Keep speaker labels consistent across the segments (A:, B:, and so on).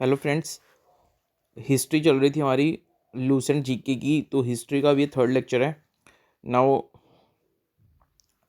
A: Hello friends. History चल रही थी हमारी लूसेंट जीके की, तो हिस्ट्री का भी थर्ड लेक्चर है नाउ।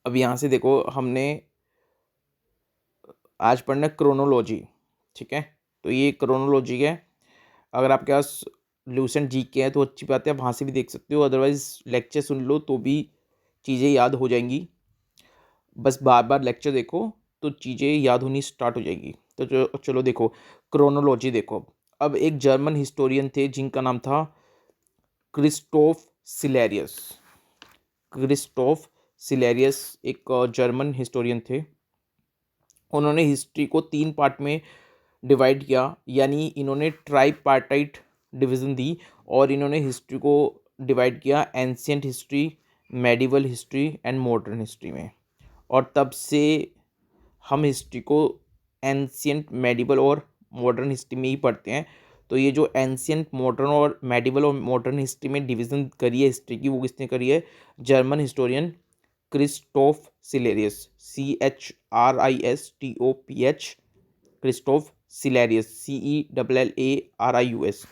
A: अब यहाँ से देखो, हमने आज पढ़ना क्रोनोलॉजी। ठीक है, तो ये क्रोनोलॉजी है। अगर आपके पास लूसेंट जीके है तो अच्छी बात है, आप वहाँ से भी देख सकते हो, अदरवाइज लेक्चर सुन लो तो भी चीज़ें याद हो जाएंगी। बस बार बार लेक्चर देखो तो चीज़ें याद होनी स्टार्ट हो जाएगी। तो चलो देखो, क्रोनोलॉजी देखो। अब एक जर्मन हिस्टोरियन थे जिनका नाम था क्रिस्टोफ सिलेरियस। क्रिस्टोफ सिलेरियस एक जर्मन हिस्टोरियन थे। उन्होंने हिस्ट्री को 3 पार्ट में डिवाइड किया, यानी इन्होंने ट्राइपार्टाइट डिवीज़न दी। और इन्होंने हिस्ट्री को डिवाइड किया ancient history, medieval history and modern history में। और तब से हम हिस्ट्री को एंशियंट, मेडिवल और मॉडर्न हिस्ट्री में ही पढ़ते हैं। तो ये जो एंशियंट, मॉडर्न और मेडिवल और मॉडर्न हिस्ट्री में डिवीज़न करी है हिस्ट्री की, वो किसने करी है? German historian Christoph Cellarius, CHRISTOPH, Christoph Cellarius, CELLARIUS।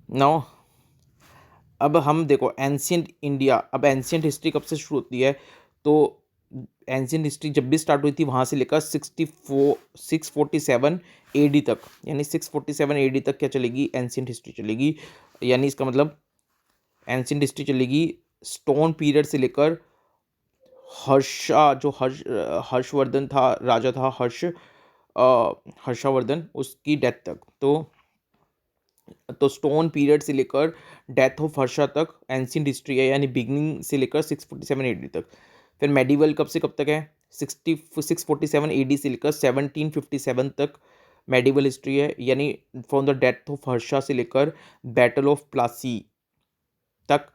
A: Now अब हम देखो एंशियंट इंडिया। अब एंशियंट हिस्ट्री कब से शुरू होती है? तो एंशियंट हिस्ट्री जब भी स्टार्ट हुई थी वहाँ से लेकर 647 AD तक, यानी 647 AD तक क्या चलेगी? एंशियंट हिस्ट्री चलेगी। यानी इसका मतलब एंशियंट हिस्ट्री चलेगी स्टोन पीरियड से लेकर हर्षवर्धन था, राजा था हर्षवर्धन, उसकी डेथ तक। तो स्टोन पीरियड से लेकर डेथ ऑफ हर्षा तक एंशियंट हिस्ट्री है, यानी बिगनिंग से लेकर 647 AD तक। फिर मेडिवल कब से कब तक है? 647 AD से लेकर 1757 तक मेडिवल हिस्ट्री है, यानी from the death of Harsha से लेकर बैटल ऑफ प्लासी तक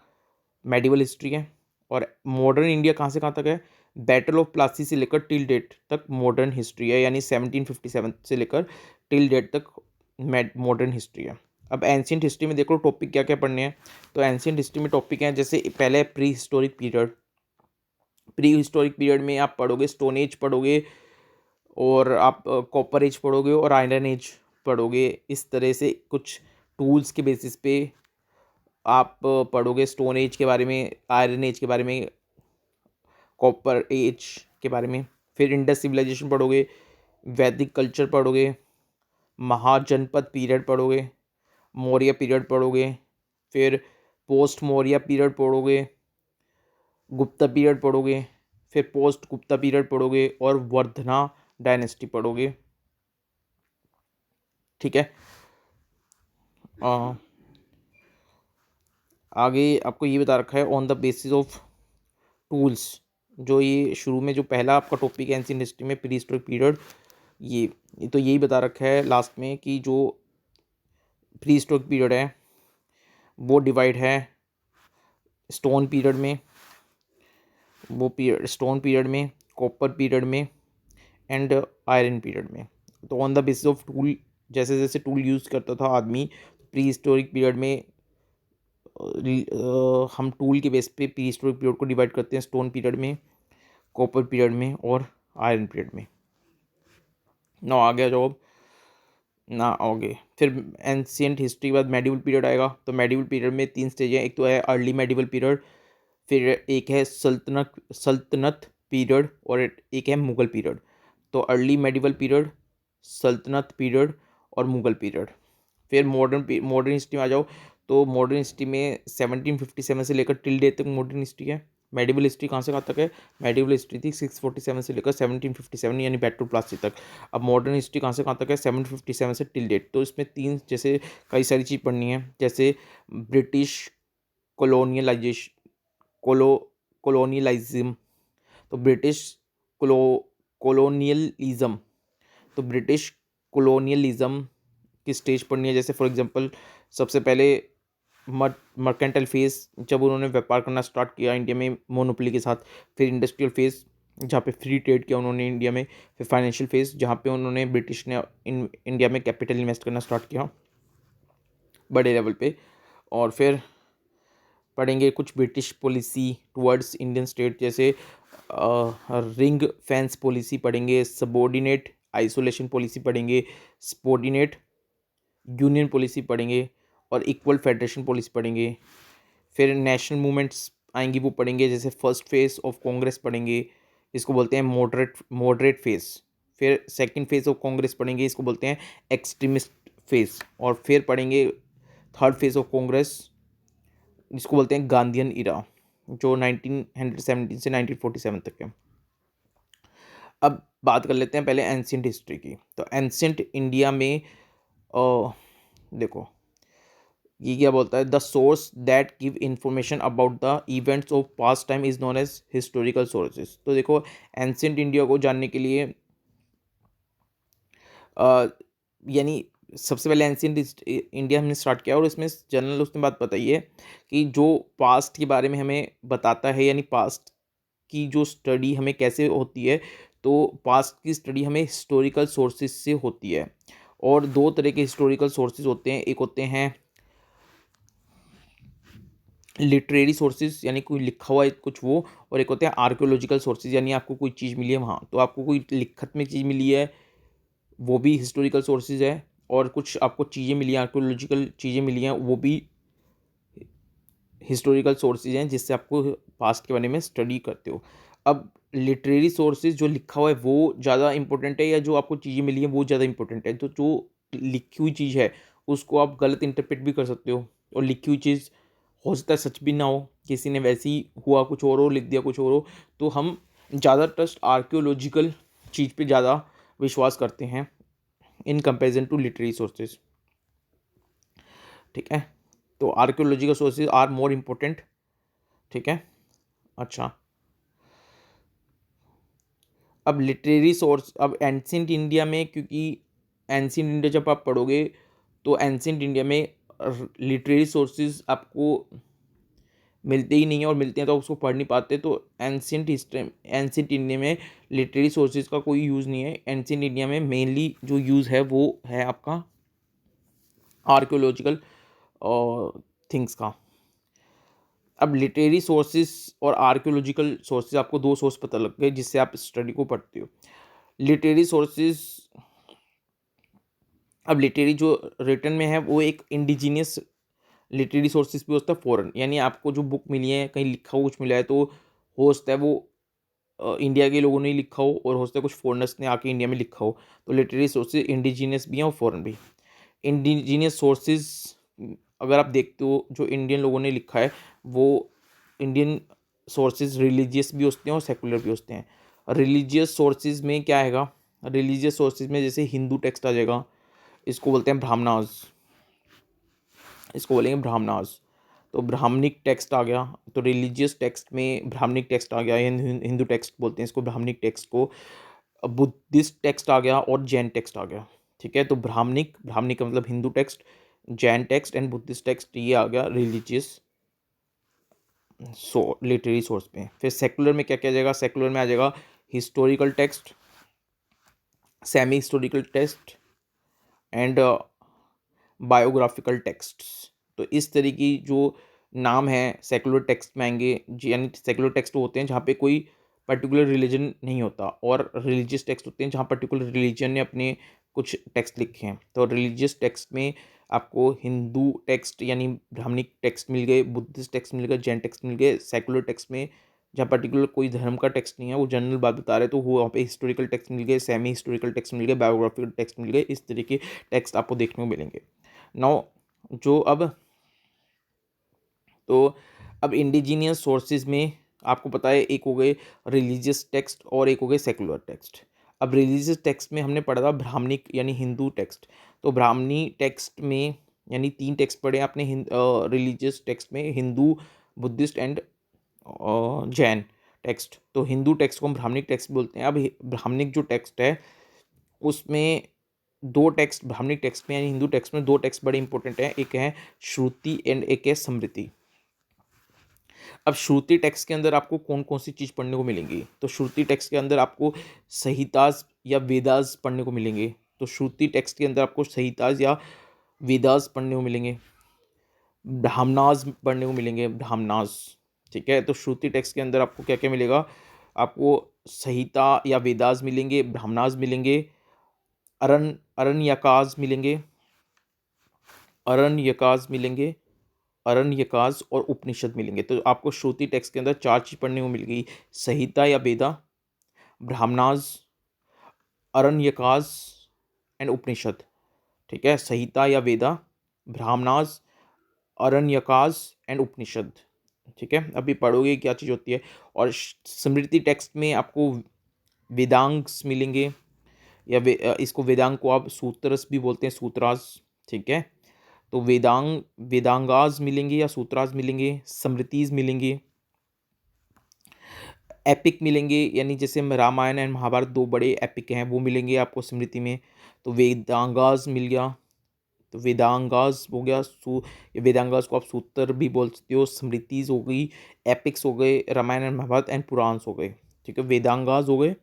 A: मेडिवल हिस्ट्री है। और मॉडर्न इंडिया कहाँ से कहाँ तक है? बैटल ऑफ प्लासी से लेकर टिल डेट तक मॉडर्न हिस्ट्री है, यानी 1757 से लेकर टिल डेट तक मॉडर्न हिस्ट्री है। अब एंशियंट हिस्ट्री में देखो टॉपिक क्या क्या पढ़ने हैं। तो एंशियंट हिस्ट्री में टॉपिक हैं, जैसे पहले pre historic period. Pre historic period में आप पढ़ोगे स्टोन एज पढ़ोगे, और आप कॉपर एज पढ़ोगे और आयरन एज पढ़ोगे। इस तरह से कुछ टूल्स के बेसिस पे आप पढ़ोगे स्टोन एज के बारे में, आयरन एज के बारे में, कॉपर एज के बारे में। फिर इंडस सिविलाइजेशन पढ़ोगे, वैदिक कल्चर पढ़ोगे, महाजनपद पीरियड पढ़ोगे, मौर्य पीरियड पढ़ोगे, फिर पोस्ट मौर्य पीरियड पढ़ोगे, गुप्ता पीरियड पढ़ोगे, फिर पोस्ट गुप्ता पीरियड पढ़ोगे और वर्धना डायनेस्टी पढ़ोगे। ठीक है। अ, आगे आपको ये बता रखा है on the basis of tools. जो ये शुरू में जो पहला आपका टॉपिक है एंशियंट हिस्ट्री में प्री हिस्टोरिक पीरियड, ये तो यही बता रखा है लास्ट में कि जो प्री हिस्टोरिक पीरियड है वो डिवाइड है स्टोन पीरियड में, वो पीरियड स्टोन पीरियड में, कॉपर पीरियड में एंड आयरन पीरियड में। तो on the basis of tool, जैसे जैसे टूल यूज़ करता था आदमी प्री हिस्टोरिक पीरियड में, हम टूल के बेस पे प्री हिस्टोरिक पीरियड को डिवाइड करते हैं स्टोन पीरियड में, कॉपर पीरियड में और आयरन पीरियड में। ना आ गया जॉब ना आओगे। फिर एंशियंट हिस्ट्री के बाद मेडिवल पीरियड आएगा। तो मेडिवल पीरियड में 3 स्टेज हैं। एक तो है अर्ली मेडिवल पीरियड, फिर एक है सल्तनत पीरियड और एक है मुगल पीरियड। तो अर्ली मेडिवल पीरियड, सल्तनत पीरियड और मुगल पीरियड। फिर मॉडर्न हिस्ट्री में आ जाओ। तो मॉडर्न हिस्ट्री में 1757 से लेकर टिल डेट तक मॉडर्न हिस्ट्री है। मेडिवल हिस्ट्री कहाँ से कहाँ तक है? मेडिवल हिस्ट्री थी 647 से लेकर 1757, यानी बैटल प्लासी तक। अब मॉडर्न हिस्ट्री कहाँ से कहाँ तक है? 757 से टिल डेट। तो इसमें तीन, जैसे कई सारी चीज़ पढ़नी है, जैसे ब्रिटिश कोलोनियलाइजेशन, कोलो कोलोनियलाइज्म। तो कोलो कोलोनियलिज्म तो ब्रिटिश कोलोनियलिज्म की स्टेज पढ़नी है। जैसे फॉर एग्जांपल सबसे पहले मर्केंटाइल फेज, जब उन्होंने व्यापार करना स्टार्ट किया इंडिया में मोनोपोली के साथ। फिर इंडस्ट्रियल फेज, जहाँ पे फ्री ट्रेड किया उन्होंने इंडिया में। फिर फाइनेंशियल फेज, जहाँ पे उन्होंने ब्रिटिश ने इंडिया में कैपिटल इन्वेस्ट करना स्टार्ट किया बड़े लेवल पे। और फिर पढ़ेंगे कुछ British policy towards Indian state, जैसे रिंग फेंस पॉलिसी पढ़ेंगे, सबॉर्डिनेट आइसोलेशन पॉलिसी पढ़ेंगे, सबॉर्डिनेट यूनियन पॉलिसी पढ़ेंगे और इक्वल फेडरेशन पॉलिसी पढ़ेंगे। फिर नेशनल मूवमेंट्स आएंगी, वो पढ़ेंगे, जैसे फर्स्ट फेज ऑफ कांग्रेस पढ़ेंगे, इसको बोलते हैं मॉडरेट फेज। फिर सेकंड फेज ऑफ कांग्रेस पढ़ेंगे, इसको बोलते हैं एक्सट्रीमिस्ट फेज। और फिर पढ़ेंगे थर्ड फेज ऑफ कांग्रेस, जिसको बोलते हैं गांधीयन इरा, जो 1917 से 1947 तक है। अब बात कर लेते हैं पहले एंशिएंट हिस्ट्री की। तो एंशिएंट इंडिया में देखो ये क्या बोलता है, the source that give information about the events of past time is known as historical sources. तो देखो एंशिएंट इंडिया को जानने के लिए यानी सबसे पहले एंशिएंट इंडिया हमने स्टार्ट किया, और इसमें जनरल उसने बात बताई है कि जो पास्ट के बारे में हमें बताता है, यानी पास्ट की जो स्टडी हमें कैसे होती है, तो पास्ट की स्टडी हमें हिस्टोरिकल सोर्सेज से होती है। और दो तरह के हिस्टोरिकल सोर्सेज होते हैं, एक होते हैं लिटरेरी सोर्सेज, यानी कोई लिखा हुआ है कुछ वो, और एक होते हैं आर्कियोलॉजिकल सोर्सेज, यानी आपको कोई चीज़ मिली है वहाँ, तो आपको कोई लिखत में चीज़ मिली है वो भी हिस्टोरिकल सोर्सेज है, और कुछ आपको चीज़ें मिली हैं, आर्कियोलॉजिकल चीज़ें मिली हैं, वो भी हिस्टोरिकल सोर्सेज हैं, जिससे आपको पास्ट के बारे में स्टडी करते हो। अब लिटरेरी सोर्सेज जो लिखा हुआ है वो ज़्यादा इंपॉर्टेंट है, या जो आपको चीज़ें मिली हैं वो ज़्यादा इंपॉर्टेंट है? तो जो लिखी हुई चीज़ है उसको आप गलत इंटरप्रेट भी कर सकते हो, और लिखी हुई चीज़ हो सकता है सच भी ना हो, किसी ने वैसे ही हुआ कुछ और हो, लिख दिया कुछ और हो। तो हम ज़्यादा ट्रस्ट आर्कियोलॉजिकल चीज़ पे ज़्यादा विश्वास करते हैं in comparison to literary sources. ठीक है, तो archaeological sources are more important. ठीक है, अच्छा। अब लिटरेरी सोर्स, अब एंशिएंट इंडिया में, क्योंकि एंशिएंट इंडिया जब आप पढ़ोगे तो एंशिएंट इंडिया में लिटरेरी सोर्सेज आपको मिलते ही नहीं है, और मिलते हैं तो उसको पढ़ नहीं पाते। तो एंशिएंट हिस्ट्री, एंशिएंट इंडिया में लिटरेरी सोर्सेज का कोई यूज़ नहीं है। एंशिएंट इंडिया में मेनली जो यूज़ है वो है आपका आर्कियोलॉजिकल थिंग्स का। अब लिटरेरी सोर्सेज और आर्कियोलॉजिकल सोर्सेज, आपको दो सोर्स पता लग गए जिससे आप स्टडी को पढ़ते हो। लिटरेरी सोर्सेज, अब लिटरेरी जो रिटर्न में है वो एक इंडिजीनियस लिटरेरी सोर्सेज भी होता है, फॉरेन, यानी आपको जो बुक मिली है कहीं लिखा हुआ कुछ मिला है, तो हो सकता है वो इंडिया के लोगों ने ही लिखा हो, और हो सकता है कुछ फॉरेनर्स ने आके इंडिया में लिखा हो। तो लिटरेरी सोर्सेज इंडिजीनियस भी हैं और फॉरेन भी। इंडिजीनियस सोर्सेज अगर आप देखते हो जो इंडियन लोगों ने लिखा है, वो इंडियन सोर्सेज रिलीजियस भी होते हैं और सेकुलर भी होते हैं। रिलीजियस सोर्सेज में क्या आएगा, रिलीजियस सोर्सेज में जैसे हिंदू टेक्स्ट आ जाएगा, इसको बोलते हैं ब्राह्मणास, इसको बोलेंगे ब्राह्मणास। तो ब्राह्मणिक टेक्स्ट आ गया, तो रिलीजियस टेक्स्ट में ब्राह्मणिक टेक्स्ट आ गया, हिंदू टेक्स्ट बोलते हैं इसको, ब्राह्मणिक टेक्स्ट को। बुद्धिस्ट टेक्स्ट आ गया और जैन टेक्स्ट आ गया। ठीक है, तो ब्राह्मणिक, ब्राह्मणिक का मतलब Hindu text, Jain text and Buddhist text, ये आ गया रिलीजियस लिटरेरी सोर्स में। फिर सेकुलर में क्या क्या आ जाएगा, सेकुलर में आ जाएगा historical text, semi historical text and biographical texts. तो इस तरह की जो नाम है सेकुलर टेक्स्ट में आएंगे, यानी सेकुलर टेक्स्ट होते हैं जहाँ पे कोई पर्टिकुलर रिलीजन नहीं होता, और रिलीजियस टेक्स्ट होते हैं जहाँ पर्टिकुलर रिलीजन ने अपने कुछ टेक्स्ट लिखे हैं। तो रिलीजियस टेक्स्ट में आपको हिंदू टेक्स्ट यानी ब्राह्मणिक टेक्स्ट मिल गए, बुद्धिस्ट टेक्स्ट मिल गए, जैन टेक्स्ट मिल गए। सेकुलर टेक्स्ट में जहाँ पर्टिकुलर कोई धर्म का टेक्स्ट नहीं है, वो जनरल बात बता रहे, तो वो वहाँ पे हिस्टोरिकल टेक्स्ट मिल गए, सेमी हिस्टोरिकल टेक्स्ट मिल गए, बायोग्राफिकल टेक्स्ट मिल गए। इस तरह के टेक्स्ट आपको देखने को मिलेंगे। नाउ जो अब इंडिजीनियस सोर्सेज में आपको पता है, एक हो गए रिलीजियस टेक्स्ट और एक हो गए सेकुलर टेक्स्ट। अब रिलीजियस टेक्स्ट में हमने पढ़ा था ब्राह्मणिक यानी हिंदू टेक्स्ट। तो ब्राह्मणी टेक्स्ट में यानी 3 टेक्स्ट पढ़े आपने रिलीजियस टेक्स्ट में, Hindu, Buddhist and Jain text. तो हिंदू टेक्स्ट को हम ब्राह्मणिक टेक्स्ट बोलते हैं। अब ब्राह्मणिक जो टेक्स्ट है उसमें दो टेक्स्ट, ब्राह्मणिक टेक्स्ट में यानी हिंदू टेक्स्ट में दो टेक्स्ट बड़े इंपॉर्टेंट हैं, एक है श्रुति एंड एक है स्मृति। अब श्रुति टेक्स्ट के अंदर आपको कौन कौन सी चीज़ पढ़ने को मिलेंगी, तो श्रुति टेक्स्ट के अंदर आपको संहिताज या वेदास पढ़ने को मिलेंगे। तो श्रुति टेक्स्ट के अंदर आपको संहिताज या वेदास पढ़ने को मिलेंगे, ब्राह्मणास पढ़ने को मिलेंगे, ब्राह्मणास। ठीक है, तो श्रुति टेक्स्ट के अंदर आपको क्या क्या मिलेगा, आपको संहिता या वेदास मिलेंगे, ब्राह्मणास मिलेंगे, अरण्यकाज मिलेंगे, अरण्यकाज मिलेंगे, अरण्यकाज और उपनिषद मिलेंगे। तो आपको श्रुति टेक्स्ट के अंदर 4 चीज पढ़ने को मिल गई, संहिता या वेदा, ब्राह्मणाज, अरण्यकाज एंड उपनिषद। ठीक है, संहिता या वेदा, ब्राह्मणाज, अरण्यकाज एंड उपनिषद। ठीक है, अभी पढ़ोगे क्या चीज़ होती है। और स्मृति टेक्स्ट में आपको वेदांग्स मिलेंगे, या इसको वेदांग को आप सूत्रस भी बोलते हैं, सूत्रास। ठीक है, तो वेदांगाज मिलेंगे या सूत्रास मिलेंगे, स्मृतिज मिलेंगी, एपिक मिलेंगे, यानी जैसे रामायण एंड महाभारत 2 बड़े एपिक हैं, वो मिलेंगे आपको स्मृति में। तो वेदांगाज मिल गया, तो वेदांगाज हो गया, वेदांगाज को आप सूत्र भी बोल सकते हो, स्मृतिज हो गई, एपिक्स हो गए, रामायण एंड महाभारत एंड पुराण्स हो गए। ठीक है, वेदांगाज हो गए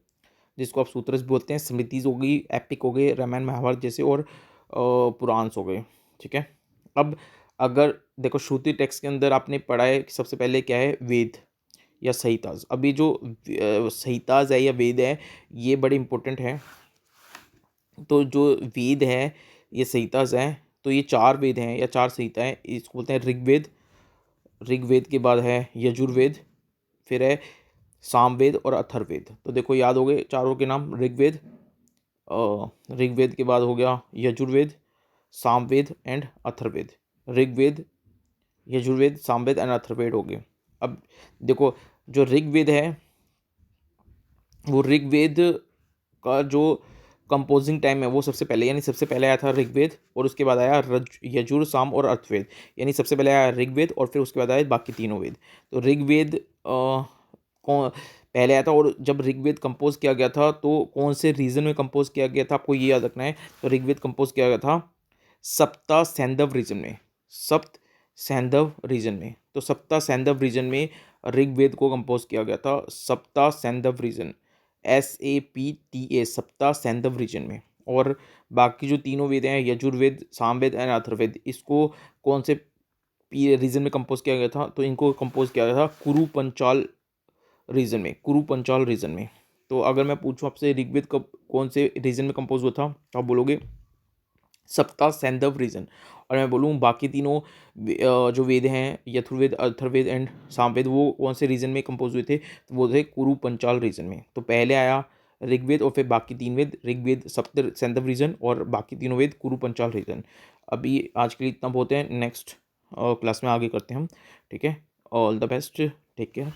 A: जिसको आप सूत्रस भी बोलते हैं, स्मृतिज हो गई, एपिक हो गए रामायण महाभारत जैसे, और पुराण्स हो गए। ठीक है, अब अगर देखो श्रुति टेक्स्ट के अंदर आपने पढ़ा है कि सबसे पहले क्या है, वेद या संहिताज। अभी जो संहिताज है या वेद है, ये बड़े इंपॉर्टेंट है। तो जो वेद है, ये संहिताज है, तो ये 4 वेद हैं या 4 संहिता है, इसको बोलते हैं ऋग्वेद। ऋग्वेद के बाद है यजुर्वेद, फिर है सामवेद और अथर्ववेद। तो देखो याद हो गए चारों के नाम, ऋग्वेद, ऋग्वेद के बाद हो गया यजुर्वेद, सामवेद एंड अथर्ववेद। ऋग्वेद, यजुर्वेद, सामवेद एंड अथर्ववेद हो गए। अब देखो जो ऋग्वेद है, वो ऋग्वेद का जो कंपोजिंग टाइम है वो सबसे पहले, यानी सबसे पहले आया था ऋग्वेद, और उसके बाद आया यजुर, साम और अथर्ववेद। यानी सबसे पहले आया ऋग्वेद और फिर उसके बाद आए बाकी तीनों वेद। तो ऋग्वेद कौन पहले आया था, और जब ऋग्वेद कंपोज किया गया था तो कौन से रीजन में कंपोज किया गया था, आपको ये याद रखना है। तो ऋग्वेद कंपोज किया गया था सप्ता सैंधव रीजन में, सप्त सैंधव रीजन में। तो सप्ता सैंधव रीजन में ऋग्वेद को कंपोज किया गया था, सप्ता सैंधव रीजन, SAPTA, सप्ता सैंधव रीजन में। और बाकी जो तीनों वेद हैं, यजुर्वेद, सामवेद एंड अथर्ववेद, इसको कौन से रीजन में कंपोज किया गया था, तो इनको कंपोज किया गया था कुरु पंचाल रीजन में, कुरु पंचाल रीजन में। तो अगर मैं पूछूं आपसे ऋग्वेद कब कौन से रीजन में कंपोज हुआ था, तो आप बोलोगे सप्ता सैंधव रीजन। और मैं बोलूँ बाकी तीनों जो वेद हैं, यजुर्वेद, अथर्ववेद एंड सामवेद, वो कौन से रीजन में कंपोज हुए थे, तो वो थे कुरु पंचाल रीजन में। तो पहले आया ऋग्वेद और फिर बाकी 3 वेद, ऋग्वेद सप्त सैंधव रीजन और बाकी तीनों वेद कुरु पंचाल रीजन। अभी आज के लिए इतना बहुत है, नेक्स्ट क्लास में आगे करते हैं हम। ठीक है, all the best, take care.